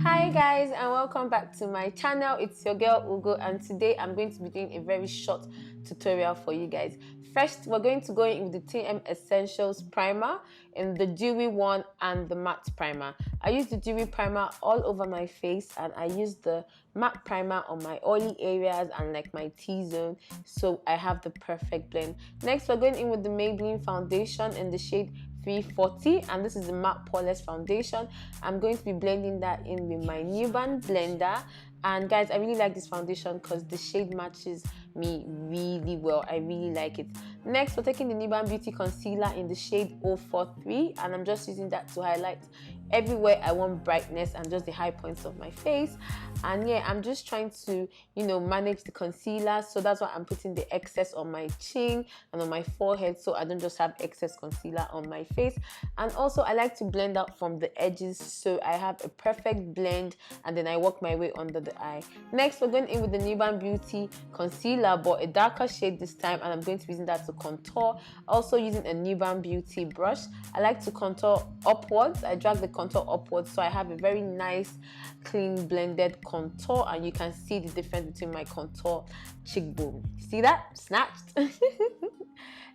Hi guys, and welcome back to my channel. It's your girl Ugo, and today I'm going to be doing a very short tutorial for you guys. First, we're going to go in with the TM Essentials primer in the dewy one and the matte primer. I use the dewy primer all over my face, and I use the matte primer on my oily areas and like my T-zone, so I have the perfect blend. Next, we're going in with the Maybelline foundation in the shade 340, and this is the matte poreless foundation. I'm going to be blending that in with my Nuban blender. And guys, I really like this foundation because the shade matches me really well. I really like it. Next, we're taking the Nuban Beauty concealer in the shade 043, and I'm just using that to highlight everywhere I want brightness and just the high points of my face. And yeah, I'm just trying to, manage the concealer, so that's why I'm putting the excess on my chin and on my forehead, so I don't just have excess concealer on my face. And also, I like to blend out from the edges, so I have a perfect blend, and then I work my way under the eye. Next, we're going in with the Nuban Beauty concealer, but a darker shade this time, and I'm going to be using that to contour. Also using a Nuban Beauty brush. I like to contour upwards. I drag the contour upwards, so I have a very nice clean blended contour, and you can see the difference between my contour cheekbone. See that? Snatched.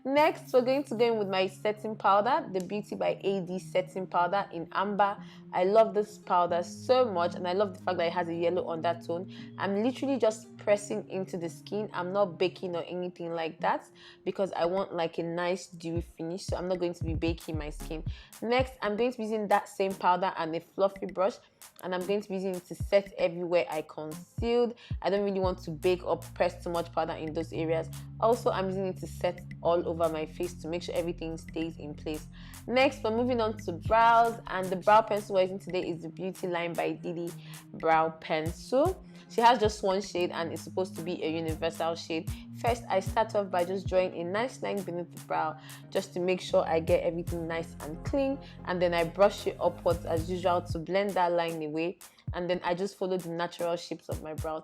Next, we're going to go in with my setting powder, the Beauty by AD setting powder in amber. I love this powder so much, and I love the fact that it has a yellow undertone. I'm literally just pressing into the skin. I'm not baking or anything like that because I want like a nice dewy finish, so I'm not going to be baking my skin. Next, I'm going to be using that same powder and a fluffy brush, and I'm going to be using it to set everywhere I concealed. I don't really want to bake or press too much powder in those areas. Also, I'm using it to set all over my face to make sure everything stays in place. Next, we're moving on to brows, and the brow pencil we're using today is the Beauty Line by DEWY brow pencil. She has just one shade, and it's supposed to be a universal shade. First, I start off by just drawing a nice line beneath the brow just to make sure I get everything nice and clean, and then I brush it upwards as usual to blend that line away, and then I just follow the natural shapes of my brows.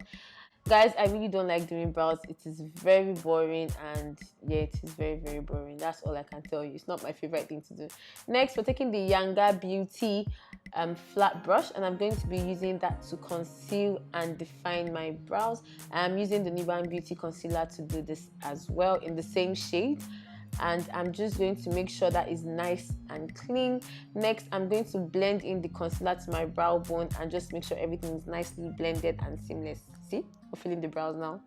Guys, I really don't like doing brows. It is very boring, and yeah, it is very, very boring. That's all I can tell you. It's not my favorite thing to do. Next, we're taking the Younger Beauty flat brush, and I'm going to be using that to conceal and define my brows. I'm using the Nuban Beauty concealer to do this as well in the same shade, and I'm just going to make sure that is nice and clean. Next, I'm going to blend in the concealer to my brow bone and just make sure everything is nicely blended and seamless. See, we're filling the brows now.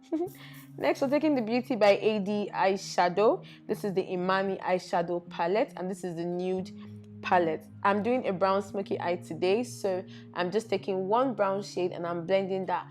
Next, we're taking the Beauty by AD eyeshadow. This is the Imani eyeshadow palette, and this is the nude palette. I'm doing a brown smoky eye today, so I'm just taking one brown shade and I'm blending that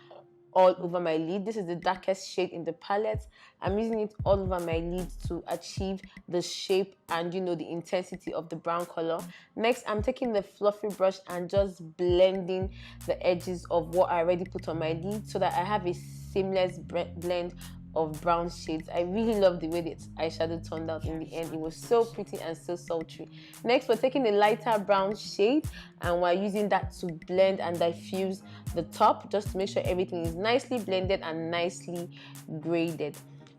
all over my lid. This is the darkest shade in the palette. I'm using it all over my lid to achieve the shape and the intensity of the brown color. Next, I'm taking the fluffy brush and just blending the edges of what I already put on my lid so that I have a seamless blend of brown shades. I really love the way the eyeshadow turned out in the end. It was so pretty and so sultry. Next, we're taking a lighter brown shade, and we're using that to blend and diffuse the top just to make sure everything is nicely blended and nicely graded.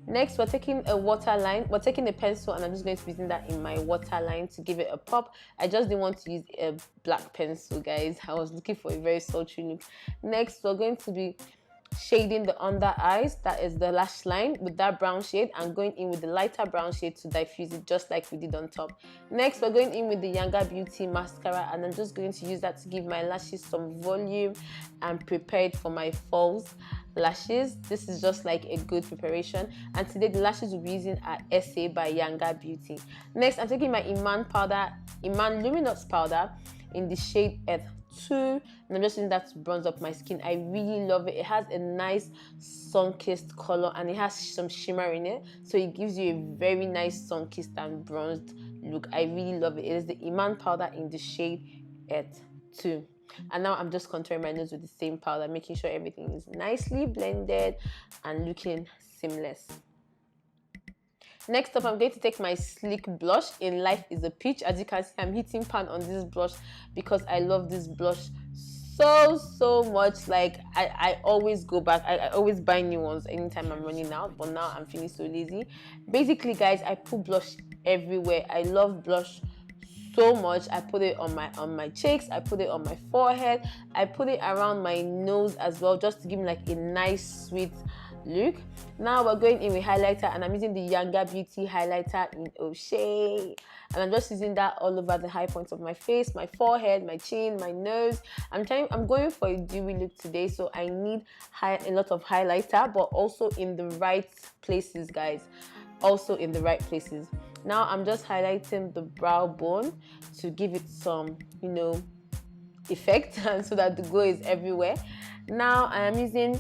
Next, we're taking a waterline. We're taking a pencil, and I'm just going to be using that in my waterline to give it a pop. I just didn't want to use a black pencil, guys. I was looking for a very sultry look. Next, we're going to be shading the under eyes, that is the lash line, with that brown shade, and going in with the lighter brown shade to diffuse it just like we did on top. Next, we're going in with the Younger Beauty mascara, and I'm just going to use that to give my lashes some volume and prepare it for my false lashes. This is just like a good preparation, and today the lashes we'll be using are SA by Younger Beauty. Next, I'm taking my Iman Luminous powder in the shade Earth 2, and I'm just using that to bronze up my skin. I really love it. It has a nice sun-kissed color, and it has some shimmer in it, so it gives you a very nice sun-kissed and bronzed look. I really love it. It is the Iman powder in the shade Earth 2. And now I'm just contouring my nose with the same powder, making sure everything is nicely blended and looking seamless. Next up, I'm going to take my Sleek blush in Life is a Peach. As you can see, I'm hitting pan on this blush because I love this blush so much. Like I always go back. I always buy new ones anytime I'm running out, but now I'm feeling so lazy. Basically, guys, I put blush everywhere. I love blush so much. I put it on my cheeks, I put it on my forehead, I put it around my nose as well, just to give me like a nice sweet look. Now we're going in with highlighter, and I'm using the Younger Beauty highlighter in O'Shea, and I'm just using that all over the high points of my face, my forehead, my chin, my nose. I'm going for a dewy look today, so I need a lot of highlighter, but also in the right places, guys, also in the right places. Now I'm just highlighting the brow bone to give it some, you know, effect, and so that the glow is everywhere. Now I am using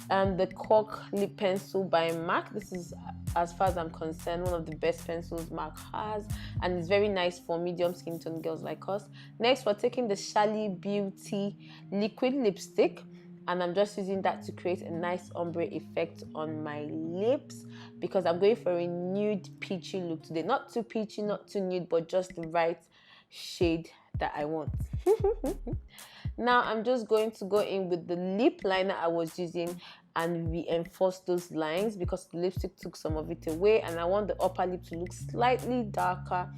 the Cork lip pencil by MAC. This is, as far as I'm concerned, one of the best pencils MAC has, and it's very nice for medium skin tone girls like us. Next, we're taking the Charlie Beauty liquid lipstick, and I'm just using that to create a nice ombre effect on my lips, because I'm going for a nude peachy look today. Not too peachy, not too nude, but just the right shade that I want. Now I'm just going to go in with the lip liner I was using and reinforce those lines, because the lipstick took some of it away, and I want the upper lip to look slightly darker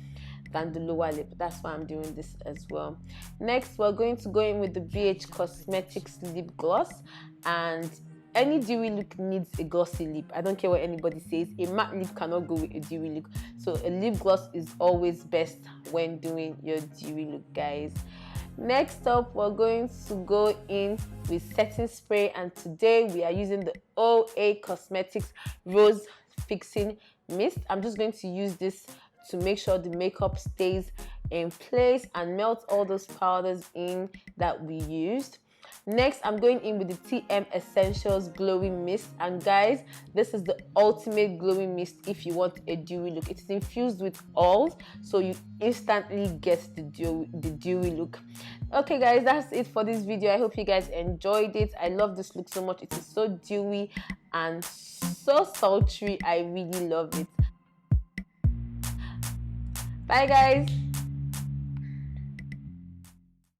than the lower lip. That's why I'm doing this as well. Next, we're going to go in with the BH Cosmetics lip gloss, and any dewy look needs a glossy lip. I don't care what anybody says, a matte lip cannot go with a dewy look, so a lip gloss is always best when doing your dewy look, guys. Next up, we're going to go in with setting spray, and today we are using the OA Cosmetics Rose Fixing Mist. I'm just going to use this to make sure the makeup stays in place and melt all those powders in that we used. Next, I'm going in with the TM Essentials Glowing Mist, and guys, this is the ultimate glowing mist if you want a dewy look. It is infused with oils, so you instantly get the dewy look. Okay guys, that's it for this video. I hope you guys enjoyed it. I love this look so much. It is so dewy and so sultry. I really love it. Bye guys.